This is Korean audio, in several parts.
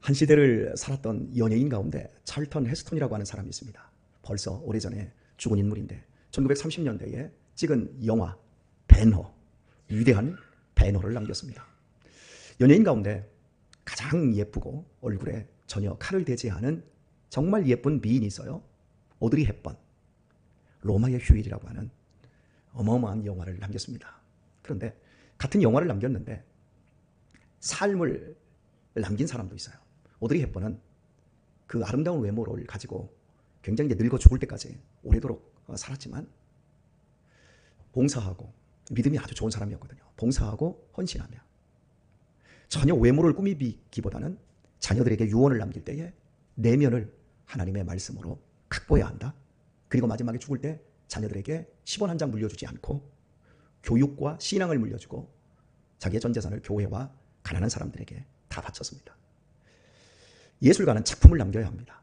한 시대를 살았던 연예인 가운데 찰턴 헤스톤이라고 하는 사람이 있습니다. 벌써 오래전에 죽은 인물인데 1930년대에 찍은 영화 벤허, 위대한 벤허를 남겼습니다. 연예인 가운데 가장 예쁘고 얼굴에 전혀 칼을 대지 않은 정말 예쁜 미인이 있어요. 오드리 헵번, 로마의 휴일이라고 하는 어마어마한 영화를 남겼습니다. 그런데 같은 영화를 남겼는데 삶을 남긴 사람도 있어요. 오드리 헵번은 그 아름다운 외모를 가지고 굉장히 늙어 죽을 때까지 오래도록 살았지만 봉사하고 믿음이 아주 좋은 사람이었거든요. 봉사하고 헌신하며 전혀 외모를 꾸미기보다는 자녀들에게 유언을 남길 때에 내면을 하나님의 말씀으로 갖고야 한다. 그리고 마지막에 죽을 때 자녀들에게 10원 한 장 물려주지 않고 교육과 신앙을 물려주고 자기의 전 재산을 교회와 가난한 사람들에게 다 바쳤습니다. 예술가는 작품을 남겨야 합니다.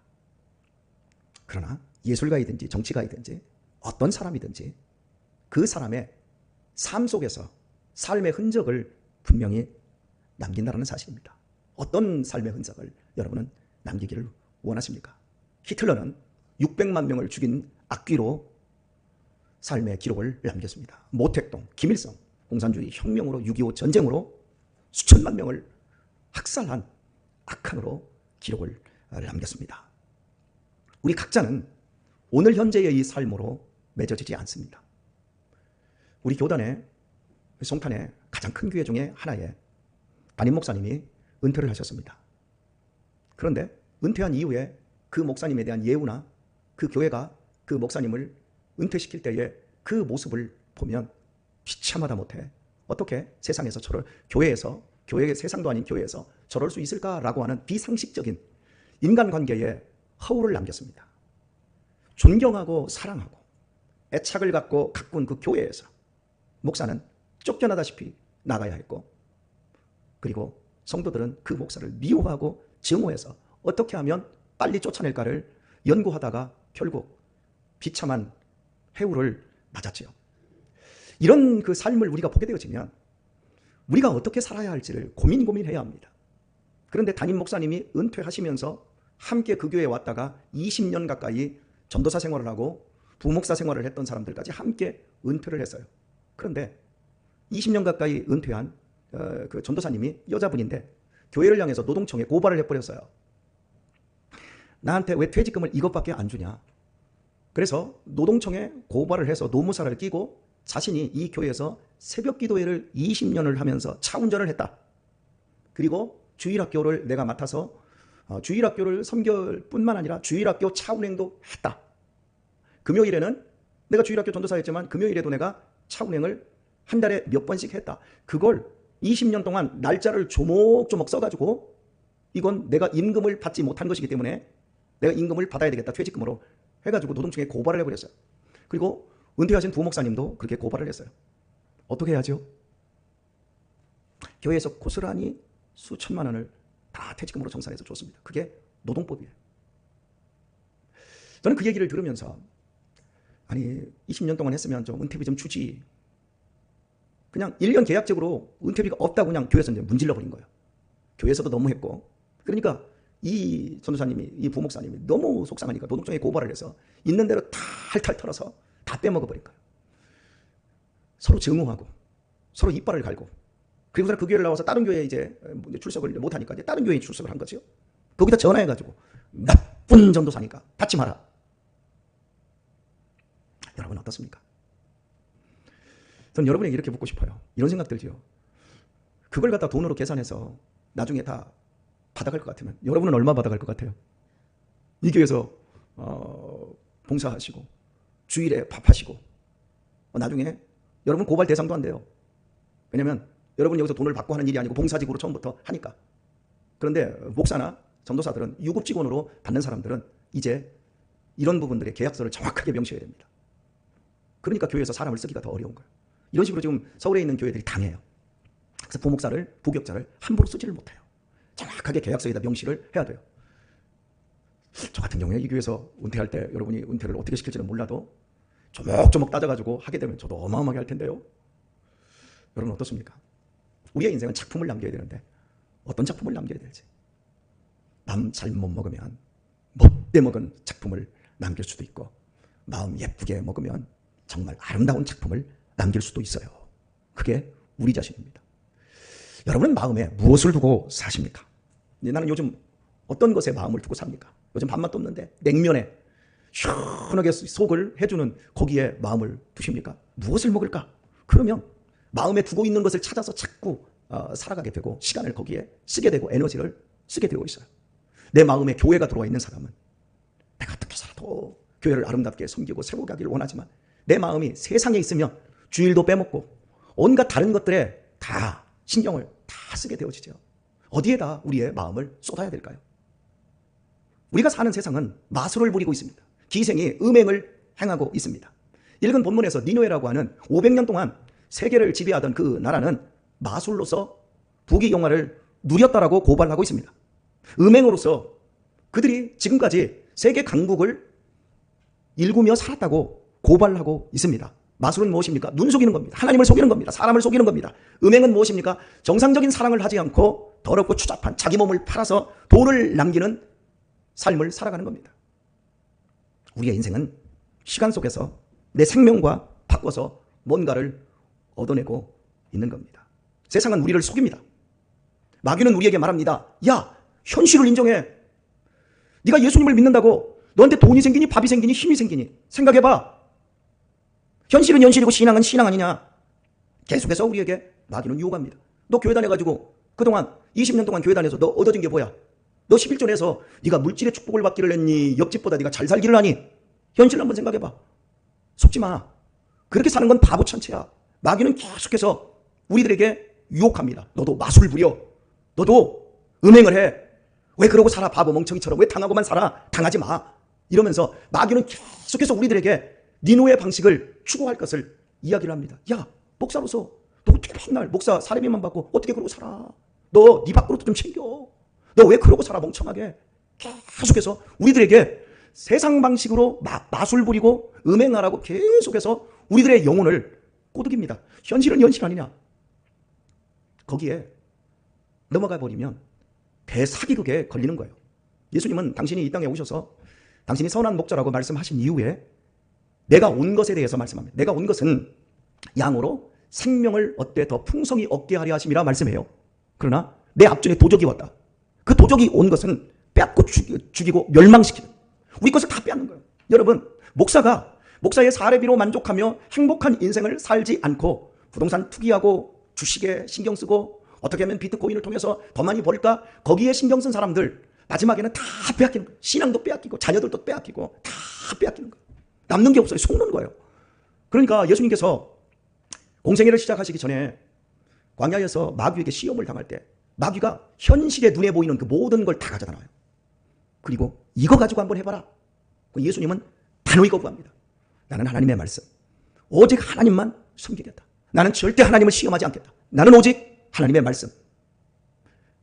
그러나 예술가이든지 정치가이든지 어떤 사람이든지 그 사람의 삶 속에서 삶의 흔적을 분명히 남긴다는 사실입니다. 어떤 삶의 흔적을 여러분은 남기기를 원하십니까? 히틀러는 600만 명을 죽인 악귀로 삶의 기록을 남겼습니다. 모택동, 김일성, 공산주의 혁명으로 6.25 전쟁으로 수천만 명을 학살한 악한으로 기록을 남겼습니다. 우리 각자는 오늘 현재의 이 삶으로 맺어지지 않습니다. 우리 교단의 송탄의 가장 큰 교회 중에 하나에 담임 목사님이 은퇴를 하셨습니다. 그런데 은퇴한 이후에 그 목사님에 대한 예우나 그 교회가 그 목사님을 은퇴시킬 때의 그 모습을 보면 비참하다 못해 어떻게 세상에서 저럴 교회의 세상도 아닌 교회에서 저럴 수 있을까라고 하는 비상식적인 인간관계에 허울을 남겼습니다. 존경하고 사랑하고 애착을 갖고 가꾼 그 교회에서 목사는 쫓겨나다시피 나가야 했고, 그리고 성도들은 그 목사를 미워하고 증오해서 어떻게 하면 빨리 쫓아낼까를 연구하다가 결국 비참한 해우를 맞았지요. 이런 그 삶을 우리가 보게 되어지면 우리가 어떻게 살아야 할지를 고민해야 합니다. 그런데 담임 목사님이 은퇴하시면서 함께 그 교회에 왔다가 20년 가까이 전도사 생활을 하고 부목사 생활을 했던 사람들까지 함께 은퇴를 했어요. 그런데 20년 가까이 은퇴한 그 전도사님이 여자분인데 교회를 향해서 노동청에 고발을 해버렸어요. 나한테 왜 퇴직금을 이것밖에 안 주냐. 그래서 노동청에 고발을 해서 노무사를 끼고 자신이 이 교회에서 새벽 기도회를 20년을 하면서 차 운전을 했다. 그리고 주일학교를 내가 맡아서 주일학교를 섬길 뿐만 아니라 주일학교 차 운행도 했다. 금요일에는 내가 주일학교 전도사였지만 금요일에도 내가 차 운행을 한 달에 몇 번씩 했다. 그걸 20년 동안 날짜를 조목조목 써가지고 이건 내가 임금을 받지 못한 것이기 때문에 내가 임금을 받아야 되겠다. 퇴직금으로 해가지고 노동청에 고발을 해버렸어요. 그리고 은퇴하신 부목사님도 그렇게 고발을 했어요. 어떻게 해야죠? 교회에서 고스란히 수천만 원을 다 퇴직금으로 정산해서 줬습니다. 그게 노동법이에요. 저는 그 얘기를 들으면서 아니 20년 동안 했으면 좀 은퇴비 좀 주지. 그냥 1년 계약적으로 은퇴비가 없다고 그냥 교회에서 이제 문질러버린 거예요. 교회에서도 너무 했고. 그러니까 이 전도사님이, 이 부목사님이 너무 속상하니까 노동청에 고발을 해서 있는 대로 탈탈 털어서 다 빼먹어버린 거예요. 서로 증오하고 서로 이빨을 갈고, 그리고서 그 교회를 나와서 다른 교회에 이제 출석을 못하니까 이제 다른 교회에 출석을 한 거죠. 거기다 전화해가지고 나쁜 전도사니까 받지 마라. 여러분 어떻습니까? 전 여러분에게 이렇게 묻고 싶어요. 이런 생각 들죠. 그걸 갖다 돈으로 계산해서 나중에 다 받아갈 것 같으면 여러분은 얼마 받아갈 것 같아요? 이 교회에서 봉사하시고 주일에 밥하시고 나중에 여러분 고발 대상도 안 돼요. 왜냐면 여러분 여기서 돈을 받고 하는 일이 아니고 봉사직으로 처음부터 하니까. 그런데 목사나 전도사들은 유급 직원으로 받는 사람들은 이제 이런 부분들의 계약서를 정확하게 명시해야 됩니다. 그러니까 교회에서 사람을 쓰기가 더 어려운 거예요. 이런 식으로 지금 서울에 있는 교회들이 당해요. 그래서 부목사를, 부격자를 함부로 쓰지를 못해요. 정확하게 계약서에다 명시를 해야 돼요. 저 같은 경우에 이 교회에서 은퇴할 때 여러분이 은퇴를 어떻게 시킬지는 몰라도 조목조목 따져가지고 하게 되면 저도 어마어마하게 할 텐데요. 여러분 어떻습니까? 우리의 인생은 작품을 남겨야 되는데 어떤 작품을 남겨야 될지. 마음 잘못 먹으면 못돼 먹은 작품을 남길 수도 있고, 마음 예쁘게 먹으면 정말 아름다운 작품을 남길 수도 있어요. 그게 우리 자신입니다. 여러분은 마음에 무엇을 두고 사십니까? 나는 요즘 어떤 것에 마음을 두고 삽니까? 요즘 밥맛도 없는데 냉면에 시원하게 속을 해주는 거기에 마음을 두십니까? 무엇을 먹을까? 그러면 마음에 두고 있는 것을 찾아서 자꾸 살아가게 되고 시간을 거기에 쓰게 되고 에너지를 쓰게 되고 있어요. 내 마음에 교회가 들어와 있는 사람은 내가 어떻게 살아도 교회를 아름답게 섬기고 세워가기를 원하지만, 내 마음이 세상에 있으면 주일도 빼먹고 온갖 다른 것들에 다 신경을 다 쓰게 되어지죠. 어디에다 우리의 마음을 쏟아야 될까요? 우리가 사는 세상은 마술을 부리고 있습니다. 기생이 음행을 행하고 있습니다. 읽은 본문에서 니느웨라고 하는 500년 동안 세계를 지배하던 그 나라는 마술로서 부귀영화를 누렸다라고 고발하고 있습니다. 음행으로서 그들이 지금까지 세계 강국을 일구며 살았다고 고발하고 있습니다. 마술은 무엇입니까? 눈 속이는 겁니다. 하나님을 속이는 겁니다. 사람을 속이는 겁니다. 음행은 무엇입니까? 정상적인 사랑을 하지 않고 더럽고 추잡한 자기 몸을 팔아서 돈을 남기는 삶을 살아가는 겁니다. 우리의 인생은 시간 속에서 내 생명과 바꿔서 뭔가를 얻어내고 있는 겁니다. 세상은 우리를 속입니다. 마귀는 우리에게 말합니다. 야, 현실을 인정해. 네가 예수님을 믿는다고 너한테 돈이 생기니 밥이 생기니 힘이 생기니 생각해봐. 현실은 현실이고 신앙은 신앙 아니냐. 계속해서 우리에게 마귀는 유혹합니다. 너 교회 다녀가지고 그동안 20년 동안 교회 다녀서 너 얻어진 게 뭐야? 너 11조에서 네가 물질의 축복을 받기를 했니? 옆집보다 네가 잘 살기를 하니? 현실을 한번 생각해봐. 속지 마. 그렇게 사는 건 바보 천체야. 마귀는 계속해서 우리들에게 유혹합니다. 너도 마술 부려. 너도 음행을 해. 왜 그러고 살아? 바보 멍청이처럼. 왜 당하고만 살아? 당하지 마. 이러면서 마귀는 계속해서 우리들에게 니노의 방식을 추구할 것을 이야기를 합니다. 야, 목사로서 너 어떻게 맨날 목사 사례비만 받고 어떻게 그러고 살아? 너 네 밖으로도 좀 챙겨. 너 왜 그러고 살아 멍청하게? 계속해서 우리들에게 세상 방식으로 마술 부리고 음행하라고 계속해서 우리들의 영혼을 꼬드깁니다. 현실은 현실 아니냐? 거기에 넘어가 버리면 대사기극에 걸리는 거예요. 예수님은 당신이 이 땅에 오셔서 당신이 선한 목자라고 말씀하신 이후에 내가 온 것에 대해서 말씀합니다. 내가 온 것은 양으로 생명을 얻되 더 풍성히 얻게 하려 하심이라 말씀해요. 그러나 내 앞전에 도적이 왔다. 그 도적이 온 것은 빼앗고 죽이고 멸망시키는, 우리 것을 다 빼앗는 거예요. 여러분, 목사가 목사의 사례비로 만족하며 행복한 인생을 살지 않고 부동산 투기하고 주식에 신경 쓰고 어떻게 하면 비트코인을 통해서 더 많이 벌까, 거기에 신경 쓴 사람들 마지막에는 다 빼앗기는 거예요. 신앙도 빼앗기고 자녀들도 빼앗기고 다 빼앗기는 거예요. 남는 게 없어요. 속는 거예요. 그러니까 예수님께서 공생애를 시작하시기 전에 광야에서 마귀에게 시험을 당할 때 마귀가 현실에 눈에 보이는 그 모든 걸 다 가져다 놔요. 그리고 이거 가지고 한번 해봐라. 예수님은 단호히 거부합니다. 나는 하나님의 말씀, 오직 하나님만 섬기겠다. 나는 절대 하나님을 시험하지 않겠다. 나는 오직 하나님의 말씀,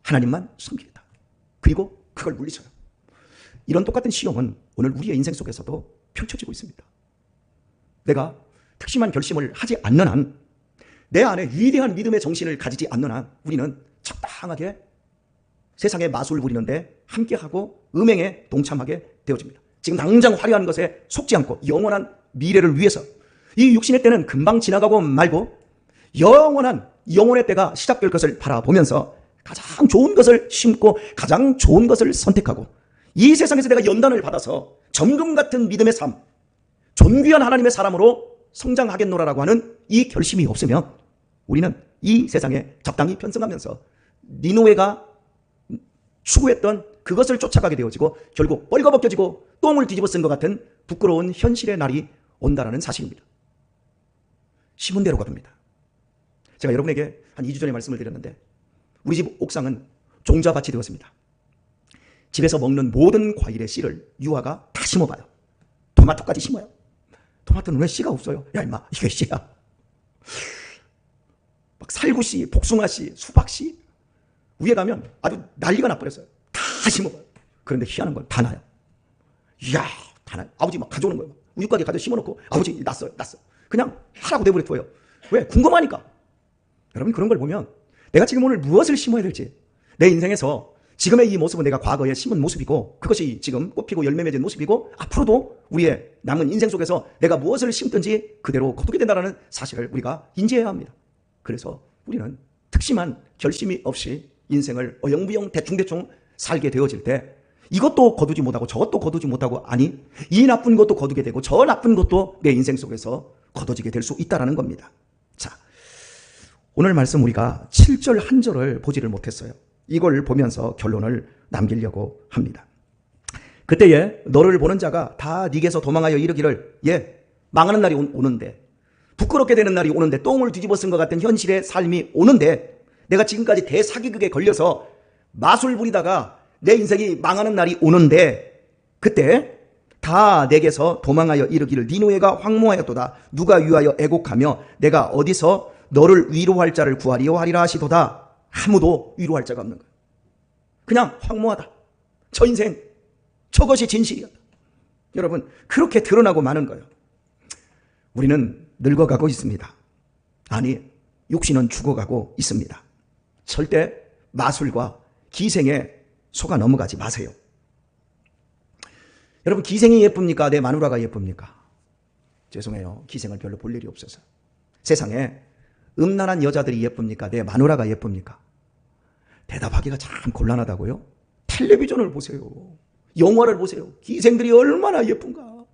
하나님만 섬기겠다. 그리고 그걸 물리쳐요. 이런 똑같은 시험은 오늘 우리의 인생 속에서도 펼쳐지고 있습니다. 내가 특심한 결심을 하지 않는 한, 내 안에 위대한 믿음의 정신을 가지지 않는 한 우리는 적당하게 세상의 마술을 부리는데 함께하고 음행에 동참하게 되어집니다. 지금 당장 화려한 것에 속지 않고 영원한 미래를 위해서, 이 육신의 때는 금방 지나가고 말고 영원한 영혼의 때가 시작될 것을 바라보면서 가장 좋은 것을 심고 가장 좋은 것을 선택하고, 이 세상에서 내가 연단을 받아서 정금 같은 믿음의 삶, 존귀한 하나님의 사람으로 성장하겠노라라고 하는 이 결심이 없으면 우리는 이 세상에 적당히 편승하면서 니느웨가 추구했던 그것을 쫓아가게 되어지고 결국 뻘거벗겨지고 똥을 뒤집어 쓴 것 같은 부끄러운 현실의 날이 온다라는 사실입니다. 심은 대로 거둡니다. 제가 여러분에게 한 2주 전에 말씀을 드렸는데 우리 집 옥상은 종자밭이 되었습니다. 집에서 먹는 모든 과일의 씨를 유아가 다 심어봐요. 토마토까지 심어요. 토마토는 왜 씨가 없어요? 야 임마, 이게 씨야. 막 살구씨, 복숭아씨, 수박씨, 위에 가면 아주 난리가 나버렸어요. 다 심어봐요. 그런데 희한한 건 다 나요. 이야, 다 나요. 아버지 막 가져오는 거예요. 우유가게 가져 심어놓고 아버지 났어요. 그냥 하라고 내버려둬요. 왜? 궁금하니까. 여러분, 그런 걸 보면 내가 지금 오늘 무엇을 심어야 될지, 내 인생에서 지금의 이 모습은 내가 과거에 심은 모습이고 그것이 지금 꽃피고 열매 맺은 모습이고 앞으로도 우리의 남은 인생 속에서 내가 무엇을 심든지 그대로 거두게 된다는 사실을 우리가 인지해야 합니다. 그래서 우리는 특심한 결심이 없이 인생을 어영부영 대충대충 살게 되어질 때 이것도 거두지 못하고 저것도 거두지 못하고 아니 이 나쁜 것도 거두게 되고 저 나쁜 것도 내 인생 속에서 거둬지게 될 수 있다는 겁니다. 자, 오늘 말씀 우리가 7절 한 절을 보지를 못했어요. 이걸 보면서 결론을 남기려고 합니다. 그때에 너를 보는 자가 다 네게서 도망하여 이르기를 망하는 날이 오는데 부끄럽게 되는 날이 오는데 똥을 뒤집어 쓴 것 같은 현실의 삶이 오는데 내가 지금까지 대사기극에 걸려서 마술 부리다가 내 인생이 망하는 날이 오는데 그때 다 내게서 도망하여 이르기를 네 노예가 황무하였도다. 누가 위하여 애곡하며 내가 어디서 너를 위로할 자를 구하리요 하리라 하시도다. 아무도 위로할 자가 없는 거예요. 그냥 황무하다. 저 인생 저것이 진실이었다. 여러분 그렇게 드러나고 마는 거예요. 우리는 늙어가고 있습니다. 아니 육신은 죽어가고 있습니다. 절대 마술과 기생에 속아 넘어가지 마세요. 여러분 기생이 예쁩니까? 내 마누라가 예쁩니까? 죄송해요. 기생을 별로 볼 일이 없어서. 세상에 음란한 여자들이 예쁩니까? 내 마누라가 예쁩니까? 대답하기가 참 곤란하다고요? 텔레비전을 보세요. 영화를 보세요. 기생들이 얼마나 예쁜가?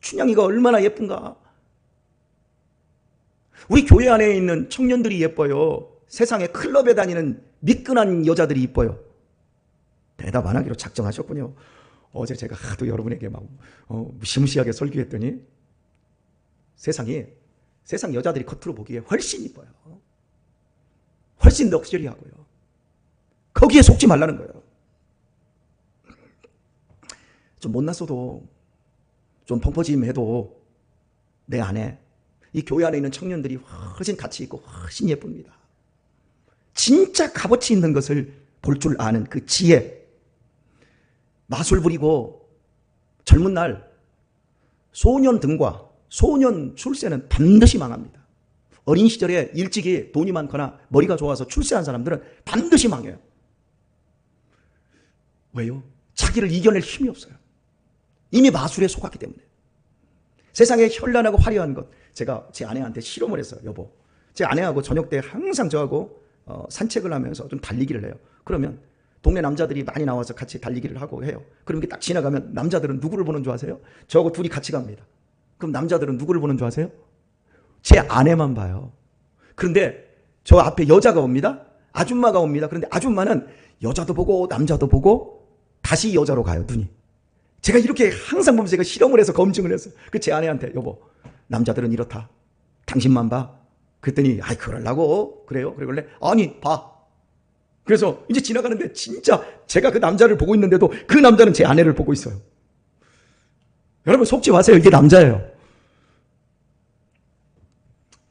춘향이가 얼마나 예쁜가? 우리 교회 안에 있는 청년들이 예뻐요. 세상에 클럽에 다니는 미끈한 여자들이 이뻐요. 대답 안 하기로 작정하셨군요. 어제 제가 하도 여러분에게 막 무시무시하게 설교했더니 세상 여자들이 겉으로 보기에 훨씬 이뻐요. 훨씬 럭셔리하고요. 거기에 속지 말라는 거예요. 좀 못났어도 좀 펑퍼짐해도 내 안에 이 교회 안에 있는 청년들이 훨씬 가치 있고 훨씬 예쁩니다. 진짜 값어치 있는 것을 볼 줄 아는 그 지혜. 마술 부리고 젊은 날 소년 등과 소년 출세는 반드시 망합니다. 어린 시절에 일찍이 돈이 많거나 머리가 좋아서 출세한 사람들은 반드시 망해요. 왜요? 자기를 이겨낼 힘이 없어요. 이미 마술에 속았기 때문에. 세상에 현란하고 화려한 것. 제가 제 아내한테 실험을 했어요. 여보, 제 아내하고 저녁 때 항상 저하고 산책을 하면서 좀 달리기를 해요. 그러면 동네 남자들이 많이 나와서 같이 달리기를 하고 해요. 그럼 이렇게 딱 지나가면 남자들은 누구를 보는 줄 아세요? 저하고 둘이 같이 갑니다. 그럼 남자들은 누구를 보는 줄 아세요? 제 아내만 봐요. 그런데 저 앞에 여자가 옵니다. 아줌마가 옵니다. 그런데 아줌마는 여자도 보고 남자도 보고 다시 여자로 가요. 눈이. 제가 이렇게 항상 보면서 제가 실험을 해서 검증을 했어요. 그 제 아내한테 여보, 남자들은 이렇다. 당신만 봐. 그랬더니 아이 그러려고 그래요? 그러길래 아니 봐. 그래서 이제 지나가는데 진짜 제가 그 남자를 보고 있는데도 그 남자는 제 아내를 보고 있어요. 여러분 속지 마세요. 이게 남자예요.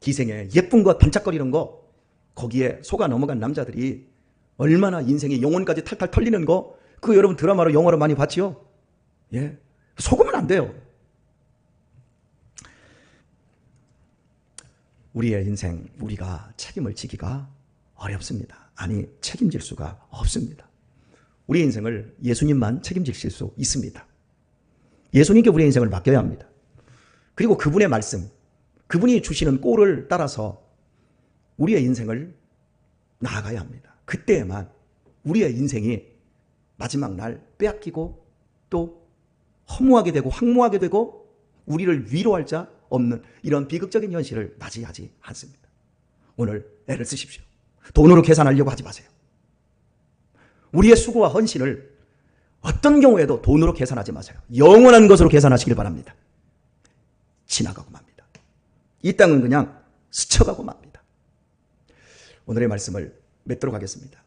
기생에 예쁜 것 반짝거리는 거 거기에 속아 넘어간 남자들이 얼마나 인생의 영혼까지 탈탈 털리는 거 그 여러분 드라마로 영화로 많이 봤지요? 예, 속으면 안 돼요. 우리의 인생 우리가 책임을 지기가 어렵습니다. 아니 책임질 수가 없습니다. 우리 인생을 예수님만 책임지실 수 있습니다. 예수님께 우리의 인생을 맡겨야 합니다. 그리고 그분의 말씀, 그분이 주시는 꼴을 따라서 우리의 인생을 나아가야 합니다. 그때에만 우리의 인생이 마지막 날 빼앗기고 또 허무하게 되고 황무하게 되고 우리를 위로할 자 없는 이런 비극적인 현실을 맞이하지 않습니다. 오늘 애를 쓰십시오. 돈으로 계산하려고 하지 마세요. 우리의 수고와 헌신을 어떤 경우에도 돈으로 계산하지 마세요. 영원한 것으로 계산하시길 바랍니다. 지나가고 맙니다. 이 땅은 그냥 스쳐가고 맙니다. 오늘의 말씀을 맺도록 하겠습니다.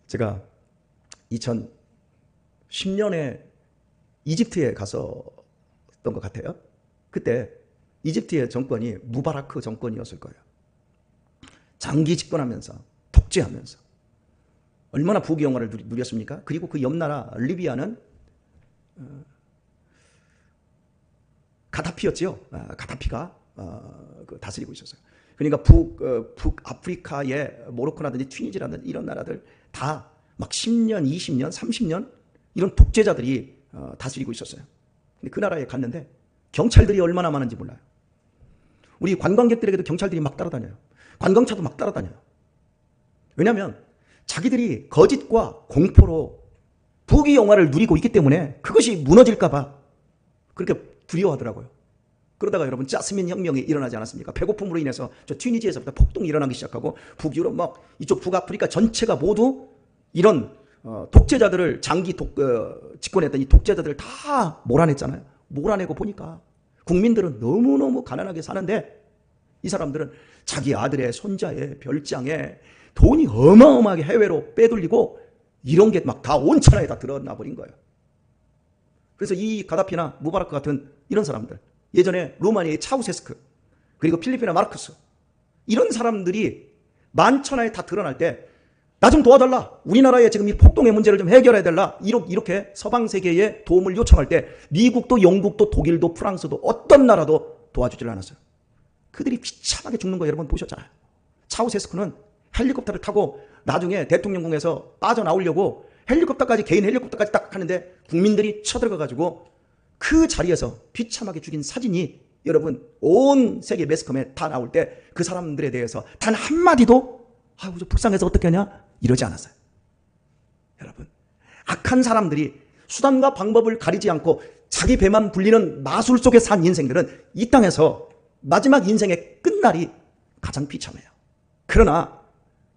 제가 2010년에 이집트에 갔었던 것 같아요. 그때 이집트의 정권이 무바라크 정권이었을 거예요. 장기 집권하면서 독재하면서 얼마나 부귀영화를 누렸습니까? 그리고 그 옆나라 리비아는 가다피였지요. 가다피가 다스리고 있었어요. 그러니까 북아프리카의 모로코라든지 튀니지라든지 이런 나라들 다 막 10년, 20년, 30년 이런 독재자들이 다스리고 있었어요. 근데 그 나라에 갔는데 경찰들이 얼마나 많은지 몰라요. 우리 관광객들에게도 경찰들이 막 따라다녀요. 관광차도 막 따라다녀요. 왜냐하면 자기들이 거짓과 공포로 부귀 영화를 누리고 있기 때문에 그것이 무너질까 봐 그렇게 두려워하더라고요. 그러다가 여러분 자스민 혁명이 일어나지 않았습니까? 배고픔으로 인해서 저 튀니지에서부터 폭동이 일어나기 시작하고 북유럽 막 이쪽 북아프리카 전체가 모두 이런 독재자들을 장기 집권했던 이 독재자들을 다 몰아냈잖아요. 몰아내고 보니까 국민들은 너무너무 가난하게 사는데 이 사람들은 자기 아들의 손자의 별장에 돈이 어마어마하게 해외로 빼돌리고 이런 게 막 다 온 천하에 다 드러나 버린 거예요. 그래서 이 가다피나 무바라크 같은 이런 사람들, 예전에 루마니아의 차우세스크, 그리고 필리핀의 마르크스, 이런 사람들이 만천하에 다 드러날 때 나 좀 도와달라, 우리나라의 지금 이 폭동의 문제를 좀 해결해야 달라, 이렇게 서방 세계에 도움을 요청할 때 미국도 영국도 독일도 프랑스도 어떤 나라도 도와주질 않았어요. 그들이 비참하게 죽는 거 여러분 보셨잖아요. 차우세스크는 헬리콥터를 타고 나중에 대통령궁에서 빠져나오려고 헬리콥터까지, 개인 헬리콥터까지 딱 하는데 국민들이 쳐들어가가지고 그 자리에서 비참하게 죽인 사진이 여러분 온 세계 매스컴에 다 나올 때 그 사람들에 대해서 단 한마디도 아유 저 불쌍해서 어떻게 하냐 이러지 않았어요. 여러분 악한 사람들이 수단과 방법을 가리지 않고 자기 배만 불리는 마술 속에 산 인생들은 이 땅에서 마지막 인생의 끝날이 가장 비참해요. 그러나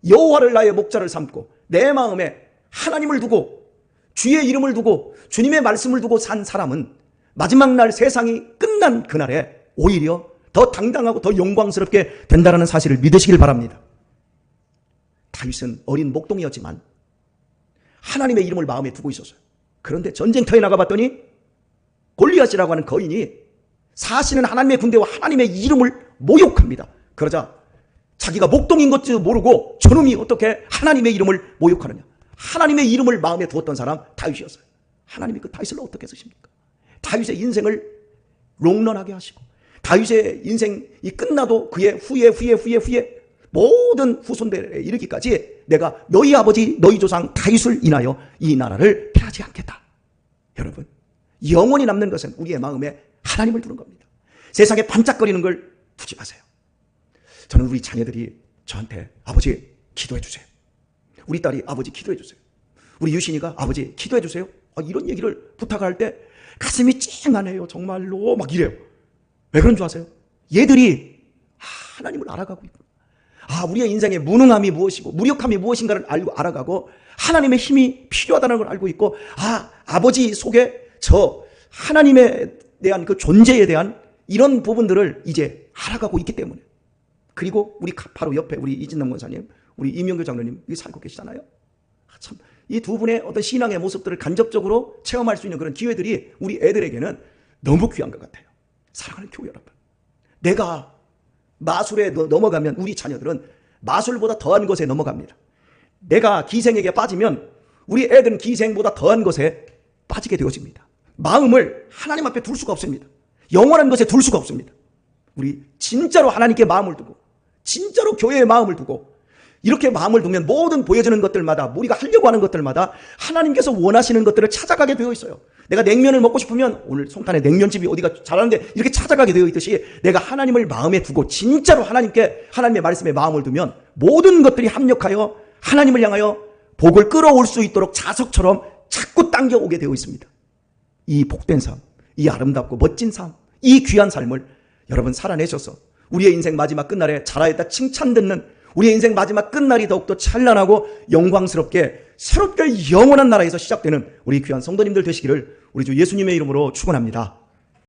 여호와를 나의 목자를 삼고 내 마음에 하나님을 두고 주의 이름을 두고 주님의 말씀을 두고 산 사람은 마지막 날 세상이 끝난 그날에 오히려 더 당당하고 더 영광스럽게 된다는 사실을 믿으시길 바랍니다. 다윗은 어린 목동이었지만 하나님의 이름을 마음에 두고 있었어요. 그런데 전쟁터에 나가봤더니 골리앗이라고 하는 거인이 사실은 하나님의 군대와 하나님의 이름을 모욕합니다. 그러자 자기가 목동인 것도 모르고 저놈이 어떻게 하나님의 이름을 모욕하느냐. 하나님의 이름을 마음에 두었던 사람 다윗이었어요. 하나님이 그 다윗을 어떻게 쓰십니까? 다윗의 인생을 롱런하게 하시고 다윗의 인생이 끝나도 그의 후에 모든 후손들에 이르기까지 내가 너희 아버지 너희 조상 다윗을 인하여 이 나라를 패하지 않겠다. 여러분 영원히 남는 것은 우리의 마음에 하나님을 두는 겁니다. 세상에 반짝거리는 걸 두지 마세요. 저는 우리 자녀들이 저한테 아버지 기도해 주세요. 우리 딸이 아버지 기도해 주세요. 우리 유신이가 아버지 기도해 주세요. 이런 얘기를 부탁할 때 가슴이 찡하네요. 정말로 막 이래요. 왜 그런 줄 아세요? 얘들이 하나님을 알아가고 있고 우리의 인생의 무능함이 무엇이고 무력함이 무엇인가를 알아가고 하나님의 힘이 필요하다는 걸 알고 있고 아버지 속에 저 하나님에 대한 그 존재에 대한 이런 부분들을 이제 알아가고 있기 때문에 그리고 우리 바로 옆에 우리 이진남 권사님, 우리 이명규 장로님 여기 살고 계시잖아요. 참 이 두 분의 어떤 신앙의 모습들을 간접적으로 체험할 수 있는 그런 기회들이 우리 애들에게는 너무 귀한 것 같아요. 사랑하는 교회 여러분, 내가 마술에 넘어가면 우리 자녀들은 마술보다 더한 것에 넘어갑니다. 내가 기생에게 빠지면 우리 애들은 기생보다 더한 것에 빠지게 되어집니다. 마음을 하나님 앞에 둘 수가 없습니다. 영원한 것에 둘 수가 없습니다. 우리 진짜로 하나님께 마음을 두고 진짜로 교회에 마음을 두고 이렇게 마음을 두면 모든 보여지는 것들마다 우리가 하려고 하는 것들마다 하나님께서 원하시는 것들을 찾아가게 되어 있어요. 내가 냉면을 먹고 싶으면 오늘 송탄에 냉면집이 어디가 잘하는데 이렇게 찾아가게 되어 있듯이 내가 하나님을 마음에 두고 진짜로 하나님께 하나님의 말씀에 마음을 두면 모든 것들이 합력하여 하나님을 향하여 복을 끌어올 수 있도록 자석처럼 자꾸 당겨오게 되어 있습니다. 이 복된 삶, 이 아름답고 멋진 삶, 이 귀한 삶을 여러분 살아내셔서 우리의 인생 마지막 끝날에 잘하였다 칭찬 듣는 우리의 인생 마지막 끝날이 더욱더 찬란하고 영광스럽게 새롭게 영원한 나라에서 시작되는 우리 귀한 성도님들 되시기를 우리 주 예수님의 이름으로 축원합니다.